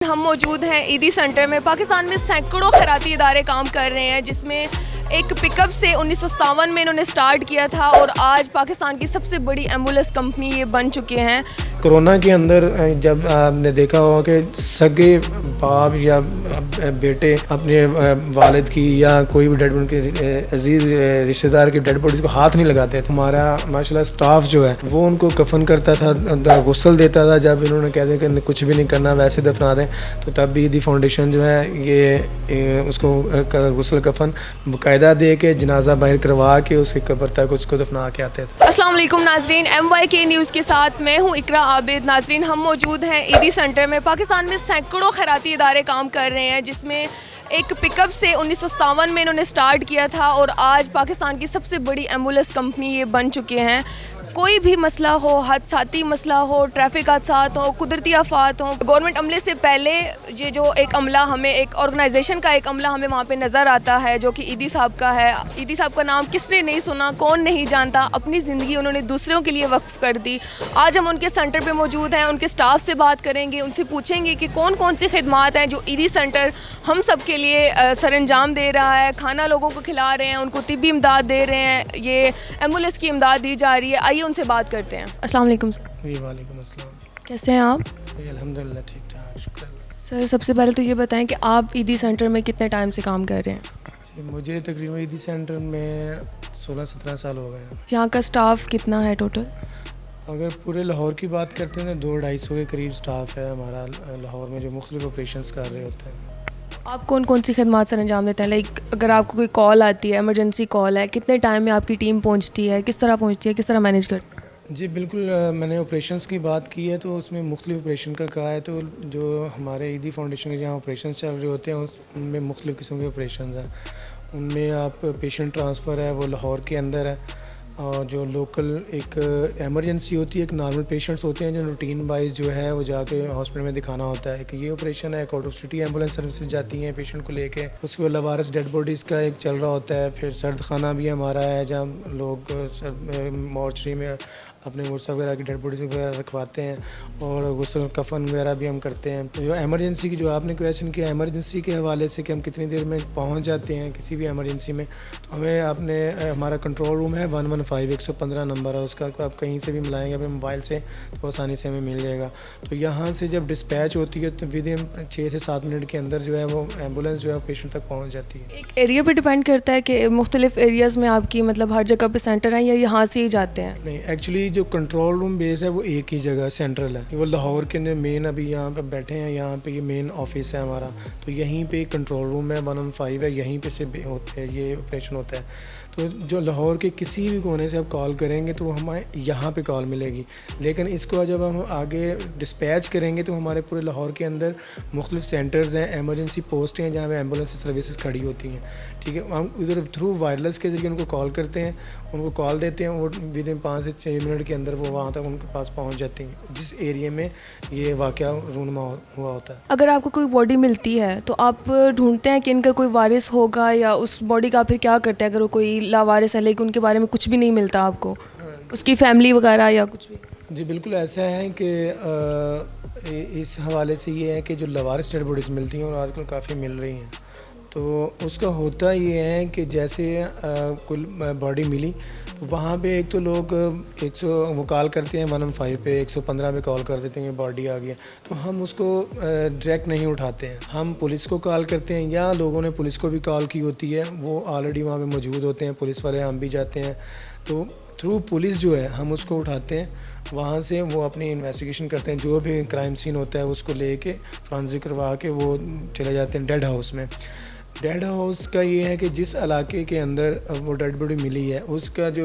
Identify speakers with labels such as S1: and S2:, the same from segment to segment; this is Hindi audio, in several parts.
S1: हम मौजूद हैं ईदी सेंटर में। पाकिस्तान में सैकड़ों खैराती इदारे काम कर रहे हैं, जिसमें एक पिकअप से 1957 में इन्होंने स्टार्ट किया था और आज पाकिस्तान की सबसे बड़ी एम्बुलेंस कंपनी ये बन चुके हैं।
S2: कोरोना के अंदर जब आपने देखा होगा कि सगे बाप या बेटे अपने वालिद की या कोई भी डेड बॉडी के अजीज़ रिश्तेदार की डेड बॉडीज़ को हाथ नहीं लगाते। तो हमारा माशाल्लाह स्टाफ जो है वो उनको कफन करता था, गुस्ल देता था। जब इन्होंने कहते कि कुछ भी नहीं करना, वैसे दफना दें, तो तब भी ईदी फाउंडेशन जो है ये उसको गुस्ल कफन बाकायदा दे के जनाजा बाहर करवा के उसकी कब्र तक उसको दफना के आते थे।
S1: अस्सलाम वालेकुम नाजरीन, MYK न्यूज़ के साथ मैं हूँ इकरा आबिद। नाजरीन, हम मौजूद हैं ईदी सेंटर में। पाकिस्तान में सैकड़ों खैराती इदारे काम कर रहे हैं, जिसमें एक पिकअप से 1957 में इन्होंने स्टार्ट किया था और आज पाकिस्तान की सबसे बड़ी एम्बुलेंस कंपनी ये बन चुके हैं। कोई भी मसला हो, हादसाती मसला हो, ट्रैफिक हादसात हो, कुदरती आफात हो, गवर्नमेंट अमले से पहले ये जो एक अमला हमें, एक ऑर्गेनाइजेशन का एक अमला हमें वहाँ पे नज़र आता है, जो कि ईदी साहब का है। ईदी साहब का नाम किसने नहीं सुना, कौन नहीं जानता। अपनी ज़िंदगी उन्होंने दूसरों के लिए वक्फ कर दी। आज हम उनके सेंटर पे मौजूद हैं, उनके स्टाफ से बात करेंगे, उनसे पूछेंगे कि कौन कौन सी खिदमात हैं जो ईदी सेंटर हम सब के लिए सरंजाम दे रहा है। खाना लोगों को खिला रहे हैं, उनको तिब्बी इमदाद दे रहे हैं, ये एम्बुलेंस की इमदाद दी जा रही है। आइए उनसे बात करते हैं। अस्सलाम वालेकुम सर।
S2: जी वालेकुम अस्सलाम।
S1: कैसे हैं आप?
S2: अल्हम्दुलिल्लाह ठीक ठाक, शुक्र।
S1: सर, सबसे पहले तो ये बताएं कि आप ईदी सेंटर में कितने टाइम से काम कर रहे हैं?
S2: जी, मुझे तकरीबन ईदी सेंटर में 16-17 साल हो गए हैं।
S1: यहाँ का स्टाफ कितना है टोटल?
S2: अगर पूरे लाहौर की बात करते हैं तो 200-250 के करीब स्टाफ है हमारा लाहौर में, जो मुख्तलिफ ऑपरेशंस कर रहे होते हैं।
S1: आप कौन कौन सी खदमात सर अंजाम देते हैं? लाइक अगर आपको कोई कॉल आती है, एमरजेंसी कॉल है, कितने टाइम में आपकी टीम पहुँचती है, किस तरह पहुँचती है, किस तरह मैनेज करती है?
S2: जी बिल्कुल, मैंने ऑपरेशंस की बात की है तो उसमें मुख्तलिफ ऑपरेशन का कहा है। तो जो हमारे ईदी फाउंडेशन के जहाँ ऑपरेशन चल रहे होते हैं उनमें मुख्तलिफ किस्म के ऑपरेशन हैं। उनमें आप पेशेंट ट्रांसफ़र है वो लाहौर के अंदर है, और जो लोकल एक एमरजेंसी होती है, एक नॉर्मल पेशेंट्स होते हैं जो रूटीन वाइज जो है वो जाके हॉस्पिटल में दिखाना होता है। एक ये ऑपरेशन है, एक out of city ambulance services जाती हैं पेशेंट को लेके। उसके बाद लवारस डेड बॉडीज़ का एक चल रहा होता है। फिर सर्द खाना भी हमारा है, जहाँ लोग मॉर्चरी में अपने मुर्सा वगैरह की डेड बॉडीज़ वगैरह रखवाते हैं, और गुस्ल कफन वगैरह भी हम करते हैं। तो जो एमरजेंसी की जो आपने क्वेश्चन किया, एमरजेंसी के हवाले से कि हम कितनी देर में पहुंच जाते हैं किसी भी एमरजेंसी में, तो हमें अपने हमारा कंट्रोल रूम है 115 नंबर है उसका, आप कहीं से भी मिलाएंगे अपने मोबाइल से तो आसानी से हमें मिल जाएगा। तो यहाँ से जब डिस्पैच होती है तो विद इन 6 से 7 मिनट के अंदर जो है वो एम्बुलेंस जो है पेशेंट तक पहुँच जाती है।
S1: एक एरिया पे डिपेंड करता है कि मुख्तलिफ एरियाज़ में आपकी मतलब हर जगह पे सेंटर हैं या यहाँ से ही जाते हैं?
S2: नहीं, एक्चुअली जो कंट्रोल रूम बेस है वो एक ही जगह सेंट्रल है, वो लाहौर के मेन अभी यहाँ पे बैठे हैं, यहाँ पे ये मेन ऑफिस है हमारा। तो यहीं पे कंट्रोल रूम है 115 है, यहीं पे से होते हैं ये ऑपरेशन होता है। तो जो लाहौर के किसी भी कोने से आप कॉल करेंगे तो हमें यहाँ पे कॉल मिलेगी। लेकिन इसको जब हम आगे डिस्पैच करेंगे तो हमारे पूरे लाहौर के अंदर मुख्तलिफ सेंटर्स हैं, एमरजेंसी पोस्ट हैं जहाँ पे एम्बुलेंस सर्विसेज खड़ी होती हैं। ठीक है, हम उधर थ्रू वायरलेस के ज़रिए उनको कॉल करते हैं, उनको कॉल देते हैं और विद इन 5 से 6 मिनट के अंदर वो वहाँ तक उनके पास पहुँच जाती हैं जिस एरिया में ये वाक़या रूनमा हुआ होता है।
S1: अगर आपको कोई बॉडी मिलती है तो आप ढूंढते हैं कि इनका कोई वारिस होगा, या उस बॉडी का फिर क्या करते हैं अगर वो कोई लावारिस है लेकिन उनके बारे में कुछ भी नहीं मिलता आपको, उसकी फैमिली वगैरह या कुछ भी?
S2: जी बिल्कुल ऐसा है कि इस हवाले से ये है कि जो लावारिस डेड बॉडीज़ मिलती हैं और आजकल काफ़ी मिल रही हैं, तो उसका होता ये है कि जैसे कुल बॉडी मिली तो वहाँ पे एक तो लोग 100 वो कॉल करते हैं 115 पे, 115 पे कॉल कर देते हैं बॉडी आ गई। तो हम उसको डायरेक्ट नहीं उठाते हैं, हम पुलिस को कॉल करते हैं या लोगों ने पुलिस को भी कॉल की होती है, वो ऑलरेडी वहाँ पे मौजूद होते हैं पुलिस वाले, हम भी जाते हैं। तो थ्रू पुलिस जो है हम उसको उठाते हैं, वहाँ से वो अपनी इन्वेस्टिगेशन करते हैं, जो भी क्राइम सीन होता है उसको लेके फॉरेंसिक करवा के वो चले जाते हैं डेड हाउस में। डेड हाउस का ये है कि जिस इलाके के अंदर वो डेड बॉडी मिली है उसका जो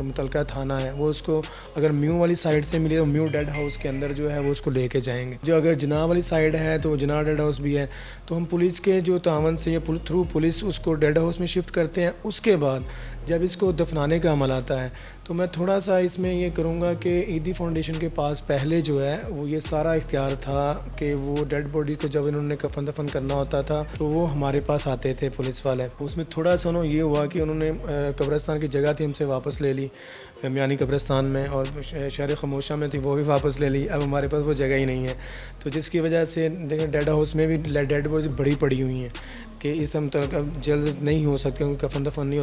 S2: मुतलका थाना है वो उसको अगर म्यू वाली साइड से मिली तो म्यू डेड हाउस के अंदर जो है वो उसको लेके जाएंगे। जो अगर जना वाली साइड है तो जना डेड हाउस भी है, तो हम पुलिस के जो तावन से या थ्रू पुलिस उसको डेड हाउस में शिफ्ट करते हैं। उसके बाद जब इसको दफनाने का अमल आता है तो मैं थोड़ा सा इसमें ये करूँगा कि ईदी फाउंडेशन के पास पहले जो है वो ये सारा इख्तियार था कि वो डेड बॉडी को जब इन्होंने कफन दफन करना होता था तो वो हमारे हमारे पास आते थे पुलिस वाले। उसमें थोड़ा सा ये हुआ कि उन्होंने कब्रिस्तान की जगह थी हमसे वापस ले ली, मियानी कब्रिस्तान में, और शहर खमोशा में थी वो भी वापस ले ली। अब हमारे पास वो जगह ही नहीं है, तो जिसकी वजह से देखें डेड हाउस में भी डेड बॉडीज बड़ी पड़ी हुई हैं कि इस हम तक अब जल्द नहीं हो सकते, उनका कफन दफन नहीं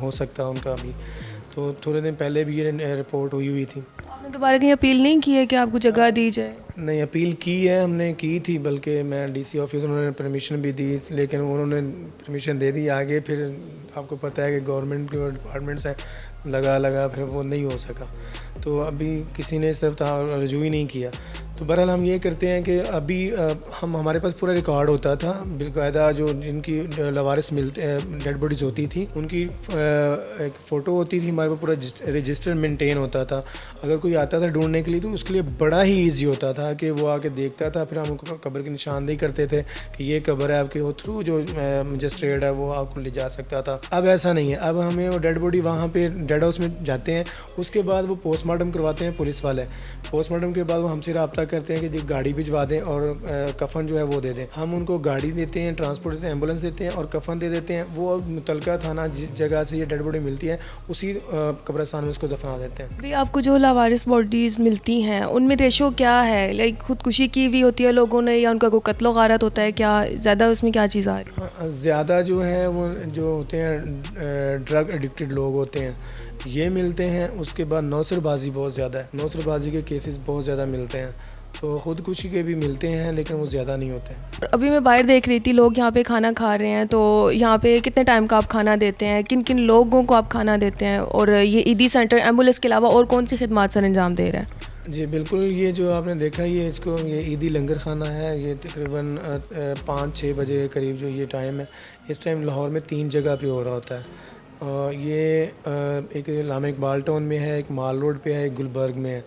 S2: हो सकता उनका अभी। तो थोड़े दिन पहले भी ये रिपोर्ट हुई थी।
S1: आपने दोबारा कहीं अपील नहीं की है कि आपको जगह दी जाए?
S2: नहीं, अपील की है, हमने की थी, बल्कि मैं डीसी ऑफिस उन्होंने परमिशन भी दी, लेकिन उन्होंने परमिशन दे दी आगे, फिर आपको पता है कि गवर्नमेंट के डिपार्टमेंट से लगा फिर वो नहीं हो सका, तो अभी किसी ने सिर्फ रजू ही नहीं किया। तो बहरहाल हम ये करते हैं कि अभी हमारे पास पूरा रिकॉर्ड होता था बाकायदा, जो जिनकी लवारिस मिलते डेड बॉडीज़ होती थी उनकी एक फ़ोटो होती थी हमारे पास, पूरा रजिस्टर मेंटेन होता था। अगर कोई आता था ढूंढने के लिए तो उसके लिए बड़ा ही ईजी होता था कि वो आके देखता था, फिर हम उनको कब्र की निशानदेही करते थे कि ये कब्र है आपके, वो थ्रू जो मजिस्ट्रेट है वो आपको ले जा सकता था। अब ऐसा नहीं है, अब हमें वो डेड बॉडी वहाँ पे डेड हाउस में जाते हैं, उसके बाद वो पोस्टमार्टम करवाते हैं पुलिस वाले। पोस्टमार्टम के बाद वो हमसे रब्ता करते हैं कि जी गाड़ी भिजवा दें और कफन जो है वो दे दें। हम उनको गाड़ी देते हैं, ट्रांसपोर्ट देते हैं, एम्बुलेंस देते हैं और कफन दे देते हैं। वो मुतलका थाना जिस जगह से ये डेड बॉडी मिलती है उसी कब्रिस्तान में उसको दफना देते हैं।
S1: अभी आपको जो लावारिस बॉडीज़ मिलती हैं उनमें रेशो क्या है? लाइक खुदकुशी की हुई होती है लोगों ने, या उनका कोई कत्लो गारत होता है? क्या ज़्यादा उसमें क्या चीज़ आ रही है?
S2: ज़्यादा जो है वो जो होते हैं ड्रग एडिक्टेड लोग होते हैं ये मिलते हैं। उसके बाद नौसरबाजी बहुत ज़्यादा है, नौसरबाजी के केसेस बहुत ज़्यादा मिलते हैं। तो ख़ुदकुशी के भी मिलते हैं लेकिन वो ज़्यादा नहीं होते हैं।
S1: अभी मैं बाहर देख रही थी, लोग यहाँ पे खाना खा रहे हैं, तो यहाँ पे कितने टाइम का आप खाना देते हैं? किन किन लोगों को आप खाना देते हैं? और ये ईदी सेंटर एम्बुलेंस के अलावा और कौन सी खिदमत सर अंजाम दे रहा है?
S2: जी बिल्कुल, ये जो आपने देखा ये ईदी लंगर खाना है। ये तकरीबन 5-6 बजे के करीब जो ये टाइम है, इस टाइम लाहौर में 3 जगह पे हो रहा होता है। ये एक इलामा इकबाल टाउन में है, एक माल रोड पे है, एक गुलबर्ग में है।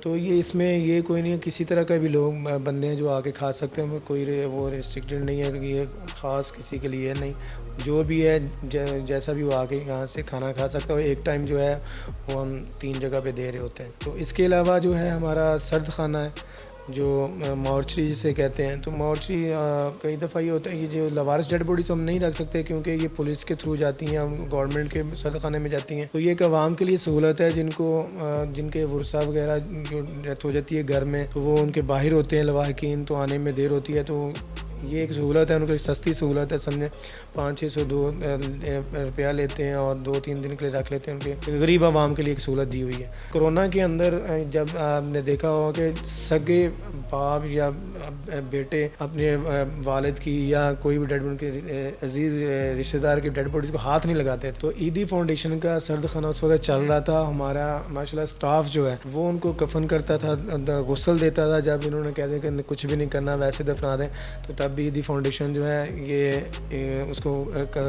S2: तो ये इसमें ये कोई नहीं है, किसी तरह का भी लोग बंदे हैं जो आके खा सकते हैं, कोई वो रिस्ट्रिक्टेड नहीं है कि ये ख़ास किसी के लिए नहीं। जो भी है जैसा भी वो आके यहाँ से खाना खा सकता है। एक टाइम जो है वो हम 3 जगह पे दे रहे होते हैं। तो इसके अलावा जो है हमारा सर्द खाना है जो मॉर्चरी जिसे कहते हैं। तो मॉर्चरी कई दफ़ा ये होता है कि जो लवारिस डेड बॉडी तो हम नहीं रख सकते क्योंकि ये पुलिस के थ्रू जाती हैं, गवर्नमेंट के सर्द खाने में जाती हैं। तो ये एक आवाम के लिए सहूलत है जिनके वर्सा वगैरह जो डेथ हो जाती है घर में, तो वो उनके बाहर होते हैं लवाहकीन, तो आने में देर होती है। तो ये एक सहूलत है, उनकी सस्ती सहूलत है। समझे 500-600 रुपया लेते हैं और 2-3 दिन के लिए रख लेते हैं। उनके गरीब आवाम के लिए एक सहूलत दी हुई है। कोरोना के अंदर जब आपने देखा होगा कि सगे बाप या बेटे अपने वालिद की या कोई भी डेड बॉडी के अजीज़ रिश्तेदार की डेड बॉडीज़ को हाथ नहीं लगाते। तो ईदी फाउंडेशन का सर्द खाना उस वक्त चल रहा था। हमारा माशाल्लाह स्टाफ जो है वो उनको कफन करता था, गुस्ल देता था। जब इन्होंने कह दिया कि कुछ भी नहीं करना, वैसे दफना दें, तो तब भी ईदी फाउंडेशन जो है ये उसको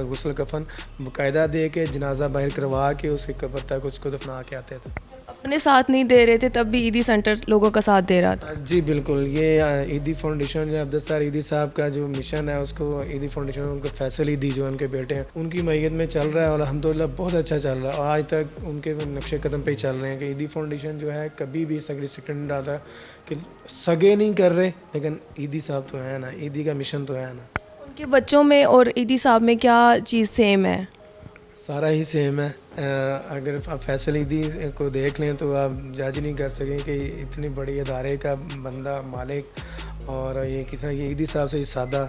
S2: गुस्ल कफन बाकायदा दे के जनाजा बाहर करवा के उसके कब्र तक उसको दफना के आते थे।
S1: अपने साथ नहीं दे रहे थे तब भी ईदी सेंटर लोगों का साथ दे रहा था?
S2: जी बिल्कुल, ये ईदी फाउंडेशन जो अब्दुल ईदी साहब का जो मिशन है उसको ईदी फाउंडेशन उनको फैसल ईदी जो उनके बेटे हैं उनकी मैयत में चल रहा है और अल्हम्दुलिल्लाह बहुत अच्छा चल रहा है। और आज तक उनके नक्शे कदम पे ही चल रहे हैं कि ईदी फाउंडेशन जो है कभी भी सग रिस्ट्रिक्टेड नहीं डालता कि सगे नहीं कर रहे, लेकिन ईदी साहब तो है ना, ईदी का मिशन तो है ना।
S1: उनके बच्चों में और ईदी साहब में क्या चीज़ सेम है?
S2: सारा ही सेम है। अगर आप फैसल ईदी को देख लें तो आप जज नहीं कर सकें कि इतनी बड़ी अदारे का बंदा मालिक और ये ये ईदी साहब से सादा,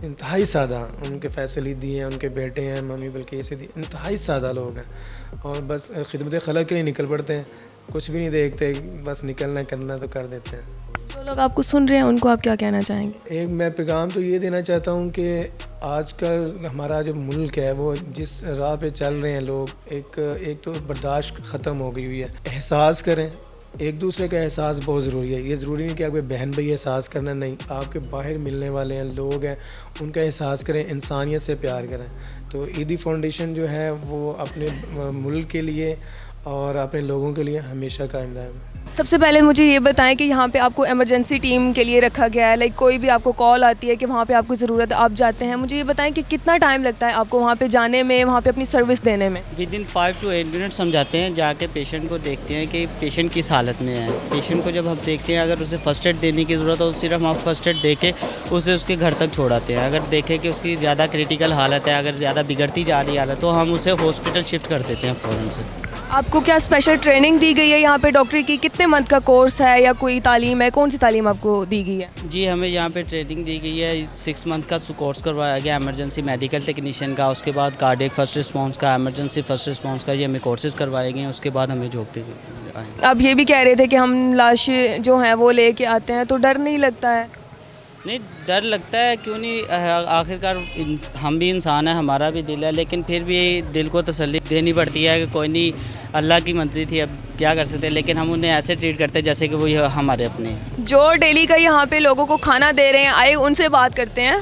S2: इंतहाई सादा। उनके फैसल ईदी हैं, उनके बेटे हैं, मम्मी बल्कि ईदी, इंतहाई सादा लोग हैं और बस खिदमत खलक के लिए निकल पड़ते हैं, कुछ भी नहीं देखते, बस निकलना करना तो कर देते हैं।
S1: जो लोग आपको सुन रहे हैं उनको आप क्या कहना चाहेंगे?
S2: एक मैं पैगाम तो ये देना चाहता हूँ कि आजकल हमारा जो मुल्क है वो जिस राह पे चल रहे हैं लोग, एक तो बर्दाश्त ख़त्म हो गई हुई है। एहसास करें, एक दूसरे का एहसास बहुत ज़रूरी है। ये ज़रूरी नहीं कि आपके बहन भाई एहसास करना, नहीं, आपके बाहर मिलने वाले हैं लोग हैं उनका एहसास करें, इंसानियत से प्यार करें। तो ईदी फाउंडेशन जो है वो अपने मुल्क के लिए और अपने लोगों के लिए हमेशा कायम दायम है।
S1: सबसे पहले मुझे ये बताएं कि यहाँ पे आपको इमरजेंसी टीम के लिए रखा गया है, लाइक कोई भी आपको कॉल आती है कि वहाँ पे आपको ज़रूरत है, आप जाते हैं। मुझे ये बताएं कि कितना टाइम लगता है आपको वहाँ पे जाने में, वहाँ पे अपनी सर्विस देने में?
S3: विद इन 5 to 8 मिनट्स हम जाते हैं, जाके पेशेंट को देखते हैं कि पेशेंट किस हालत में है। पेशेंट को जब हम देखते हैं, अगर उसे फ़र्स्ट एड देने की ज़रूरत हो, सिर्फ हम फ़र्स्ट एड दे के उसे उसके घर तक छोड़ाते हैं। अगर देखें कि उसकी ज़्यादा क्रिटिकल हालत है, अगर ज़्यादा बिगड़ती जा रही हालत, तो हम उसे हॉस्पिटल शिफ्ट कर देते हैं फ़ौरन से।
S1: आपको क्या स्पेशल ट्रेनिंग दी गई है यहाँ पे डॉक्टरी की? कितने मंथ का कोर्स है या कोई तालीम है? कौन सी तालीम आपको दी गई है?
S3: जी, हमें यहाँ पे ट्रेनिंग दी गई है। 6 मंथ का कोर्स करवाया गया एमरजेंसी मेडिकल टेक्नीशियन का, उसके बाद कार्डियक फर्स्ट रिस्पांस का, एमरजेंसी फर्स्ट रिस्पांस का, ये हमें कोर्सेज करवाए गए हैं। उसके बाद हमें जॉब पे आए।
S1: आप ये भी कह रहे थे कि हम लाशें जो हैं वो लेके आते हैं, तो डर नहीं लगता है?
S3: नहीं, डर लगता है, क्यों नहीं। आखिरकार हम भी इंसान हैं, हमारा भी दिल है, लेकिन फिर भी दिल को तसल्ली देनी पड़ती है कि कोई नहीं, अल्लाह की मर्ज़ी थी, अब क्या कर सकते हैं। लेकिन हम उन्हें ऐसे ट्रीट करते हैं जैसे कि वो हमारे अपने हैं।
S1: जो डेली का यहाँ पे लोगों को खाना दे रहे हैं, आए उनसे बात करते हैं।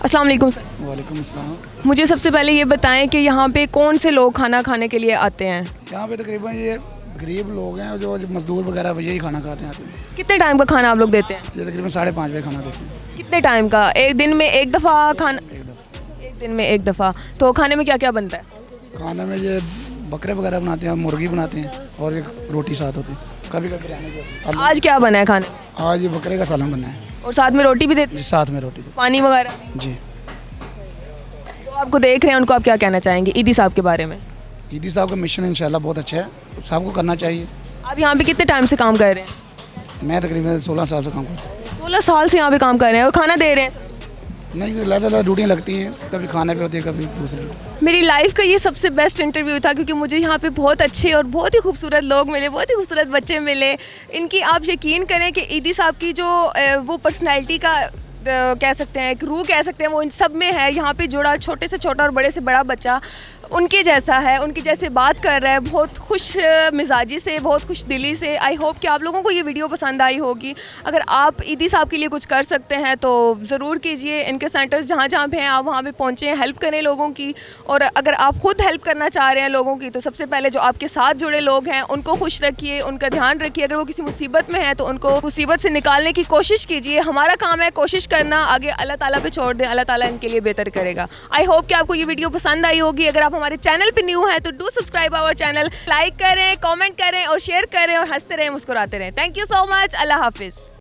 S1: अस्सलाम वालेकुम सर।
S4: वालेकुम अस्सलाम।
S1: मुझे सबसे पहले ये बताएं कि यहाँ पे कौन से लोग खाना खाने के लिए आते हैं?
S4: यहाँ पे तकरीबन ये गरीब लोग हैं, जो मज़दूर वगैरह यही खाना खाते हैं आते हैं।
S1: कितने टाइम का खाना आप लोग देते हैं?
S4: ये तकरीबन 5:30 बजे खाना देते हैं।
S1: कितने टाइम का? एक दिन में एक दफ़ा खाना? एक दिन में एक दफ़ा। तो खाने में क्या क्या बनता है?
S4: खाने में ये बकरे वगैरह बनाते हैं, मुर्गी बनाते हैं, और एक रोटी साथ होती है। कभी कभी बिरयानी भी होती है।
S1: आज क्या बना है खाने में?
S4: आज ये बकरे का सालन बना है।
S1: और साथ में रोटी भी देते हैं?
S4: जी, साथ में रोटी
S1: पानी वगैरह?
S4: जी।
S1: तो आपको देख रहे हैं, उनको आप क्या कहना चाहेंगे ईदी साहब के बारे में?
S4: ईदी साहब का मिशन इंशाल्लाह बहुत अच्छा है, सबको करना चाहिए।
S1: आप यहाँ पे कितने टाइम से काम कर रहे हैं?
S4: मैं तकरीबन 16 साल से काम करता हूँ।
S1: 16 साल से यहाँ पे काम कर रहे हैं और खाना दे रहे हैं?
S4: नहीं, ज़्यादा ड्यूटियाँ लगती हैं, कभी खाने पे होती है, कभी दूसरी।
S1: मेरी लाइफ का ये सबसे बेस्ट इंटरव्यू था, क्योंकि मुझे यहाँ पे बहुत अच्छे और बहुत ही खूबसूरत लोग मिले, बहुत ही खूबसूरत बच्चे मिले। इनकी आप यकीन करें कि ईदी साहब की जो वो पर्सनैलिटी का कह सकते हैं, एक रूह कह सकते हैं, वो इन सब में है। यहाँ पे जुड़ा छोटे से छोटा और बड़े से बड़ा बच्चा उनके जैसा है, उनके जैसे बात कर रहा है, बहुत खुश मिजाजी से, बहुत खुश दिली से। आई होप कि आप लोगों को ये वीडियो पसंद आई होगी। अगर आप ईदी साहब के लिए कुछ कर सकते हैं तो ज़रूर कीजिए। इनके सेंटर्स जहाँ जहाँ पे हैं आप वहाँ पे पहुँचें, हेल्प करें लोगों की। और अगर आप खुद हेल्प करना चाह रहे हैं लोगों की, तो सबसे पहले जो आपके साथ जुड़े लोग हैं उनको खुश रखिए, उनका ध्यान रखिए। अगर वो किसी मुसीबत में है तो उनको मुसीबत से निकालने की कोशिश कीजिए। हमारा काम है कोशिश करना, आगे अल्लाह ताला पे छोड़ दें, अल्लाह ताला इनके लिए बेहतर करेगा। आई होप कि आपको ये वीडियो पसंद आई होगी। अगर आप हमारे चैनल पे न्यू है तो do subscribe our channel, like करें, कमेंट करें और शेयर करें, और हंसते रहें, मुस्कुराते रहें। Thank you so much. Allah हाफिज़।